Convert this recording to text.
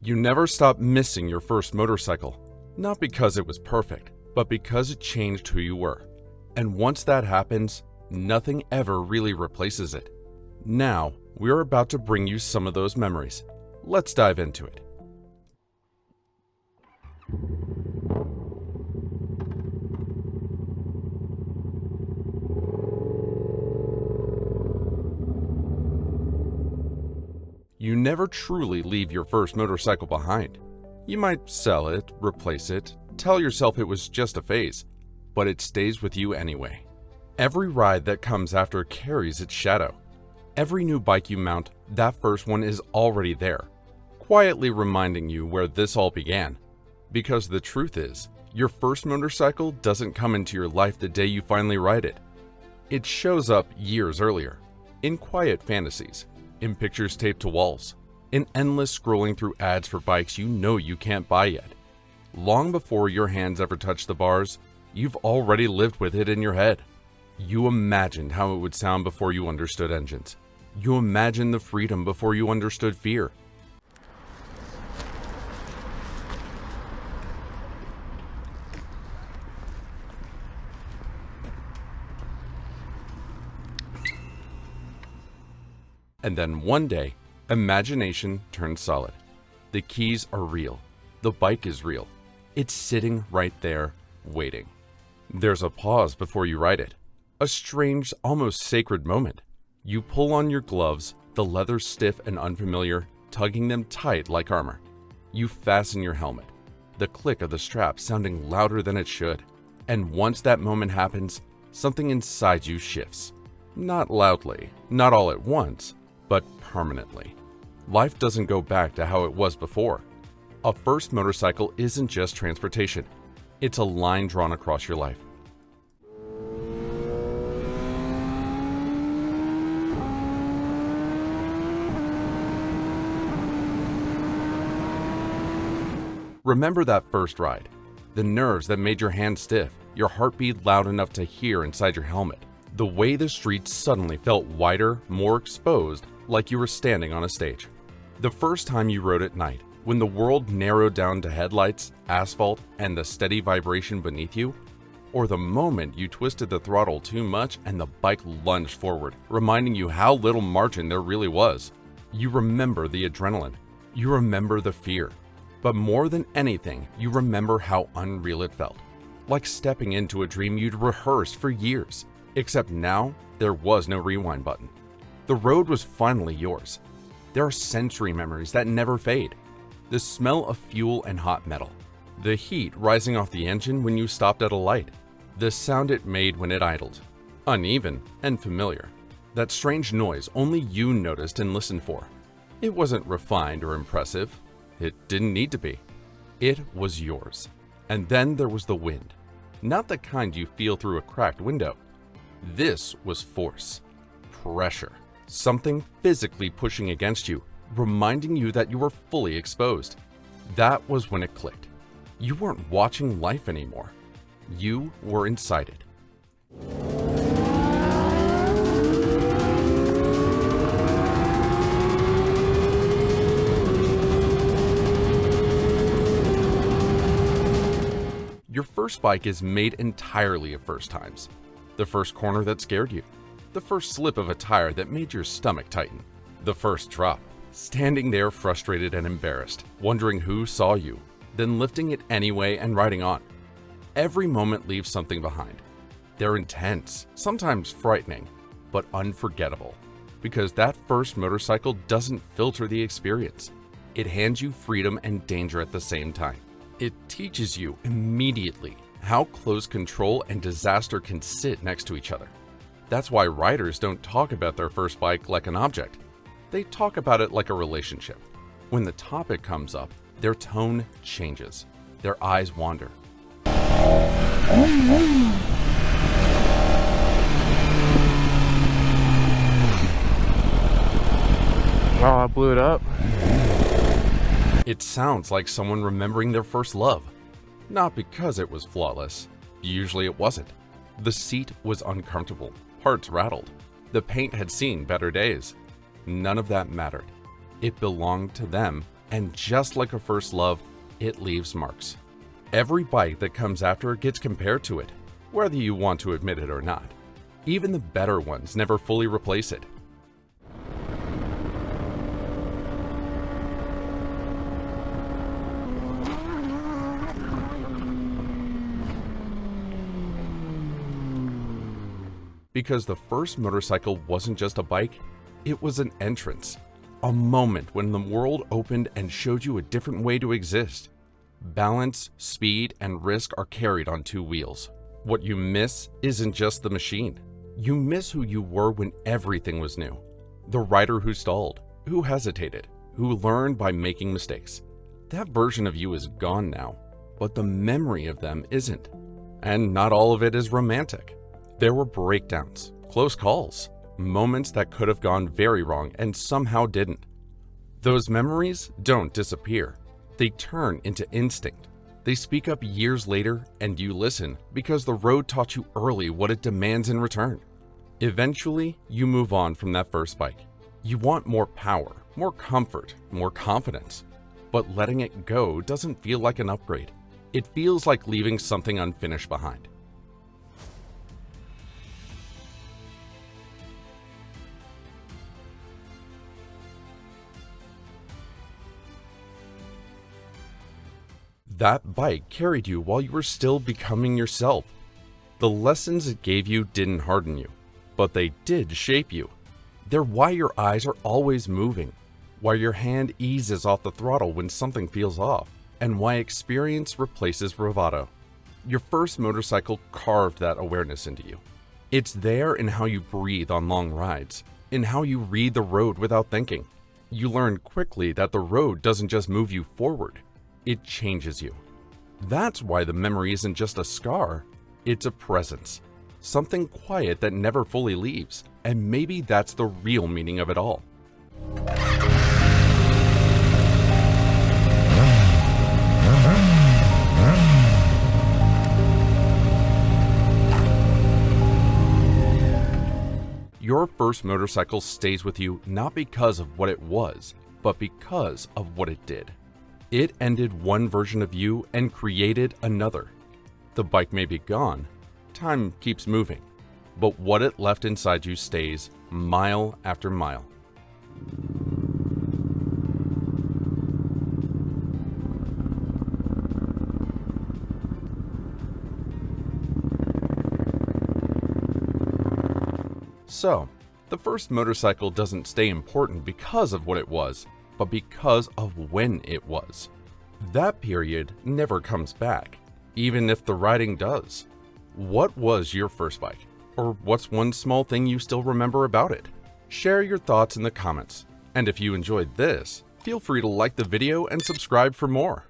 You never stop missing your first motorcycle, not because it was perfect, but because it changed who you were. And once that happens, nothing ever really replaces it. Now, we're about to bring you some of those memories. Let's dive into it. You never truly leave your first motorcycle behind. You might sell it, replace it, tell yourself it was just a phase, but it stays with you anyway. Every ride that comes after carries its shadow. Every new bike you mount, that first one is already there, quietly reminding you where this all began. Because the truth is, your first motorcycle doesn't come into your life the day you finally ride it. It shows up years earlier, in quiet fantasies, in pictures taped to walls, in endless scrolling through ads for bikes you know you can't buy yet. Long before your hands ever touch the bars, you've already lived with it in your head. You imagined how it would sound before you understood engines. You imagined the freedom before you understood fear. And then one day, imagination turns solid. The keys are real. The bike is real. It's sitting right there, waiting. There's a pause before you ride it. A strange, almost sacred moment. You pull on your gloves, the leather stiff and unfamiliar, tugging them tight like armor. You fasten your helmet, the click of the strap sounding louder than it should. And once that moment happens, something inside you shifts. Not loudly, not all at once, but permanently. Life doesn't go back to how it was before. A first motorcycle isn't just transportation. It's a line drawn across your life. Remember that first ride, the nerves that made your hands stiff, your heartbeat loud enough to hear inside your helmet, the way the streets suddenly felt wider, more exposed, like you were standing on a stage. The first time you rode at night, when the world narrowed down to headlights, asphalt, and the steady vibration beneath you, or the moment you twisted the throttle too much and the bike lunged forward, reminding you how little margin there really was. You remember the adrenaline. You remember the fear. But more than anything, you remember how unreal it felt. Like stepping into a dream you'd rehearsed for years. Except now, there was no rewind button. The road was finally yours. There are sensory memories that never fade. The smell of fuel and hot metal. The heat rising off the engine when you stopped at a light. The sound it made when it idled. Uneven and familiar. That strange noise only you noticed and listened for. It wasn't refined or impressive. It didn't need to be. It was yours. And then there was the wind. Not the kind you feel through a cracked window. This was force. Pressure. Something physically pushing against you, reminding you that you were fully exposed. That was when it clicked. You weren't watching life anymore. You were inside it. Your first bike is made entirely of first times. The first corner that scared you. The first slip of a tire that made your stomach tighten. The first drop. Standing there frustrated and embarrassed, wondering who saw you, then lifting it anyway and riding on. Every moment leaves something behind. They're intense, sometimes frightening, but unforgettable. Because that first motorcycle doesn't filter the experience. It hands you freedom and danger at the same time. It teaches you immediately how close control and disaster can sit next to each other. That's why riders don't talk about their first bike like an object. They talk about it like a relationship. When the topic comes up, their tone changes. Their eyes wander. Oh, I blew it up. It sounds like someone remembering their first love. Not because it was flawless. Usually it wasn't. The seat was uncomfortable. Parts rattled. The paint had seen better days. None of that mattered. It belonged to them and just like a first love, it leaves marks. Every bike that comes after gets compared to it, whether you want to admit it or not. Even the better ones never fully replace it. Because the first motorcycle wasn't just a bike, it was an entrance. A moment when the world opened and showed you a different way to exist. Balance, speed, and risk are carried on two wheels. What you miss isn't just the machine. You miss who you were when everything was new. The rider who stalled, who hesitated, who learned by making mistakes. That version of you is gone now, but the memory of them isn't. And not all of it is romantic. There were breakdowns, close calls, moments that could have gone very wrong and somehow didn't. Those memories don't disappear. They turn into instinct. They speak up years later and you listen because the road taught you early what it demands in return. Eventually, you move on from that first bike. You want more power, more comfort, more confidence. But letting it go doesn't feel like an upgrade. It feels like leaving something unfinished behind. That bike carried you while you were still becoming yourself. The lessons it gave you didn't harden you, but they did shape you. They're why your eyes are always moving, why your hand eases off the throttle when something feels off, and why experience replaces bravado. Your first motorcycle carved that awareness into you. It's there in how you breathe on long rides, in how you read the road without thinking. You learn quickly that the road doesn't just move you forward. It changes you. That's why the memory isn't just a scar, it's a presence. Something quiet that never fully leaves, and maybe that's the real meaning of it all. Your first motorcycle stays with you not because of what it was, but because of what it did. It ended one version of you and created another. The bike may be gone, time keeps moving, but what it left inside you stays mile after mile. So, the first motorcycle doesn't stay important because of what it was, but because of when it was. That period never comes back, even if the riding does. What was your first bike? Or what's one small thing you still remember about it? Share your thoughts in the comments. And if you enjoyed this, feel free to like the video and subscribe for more.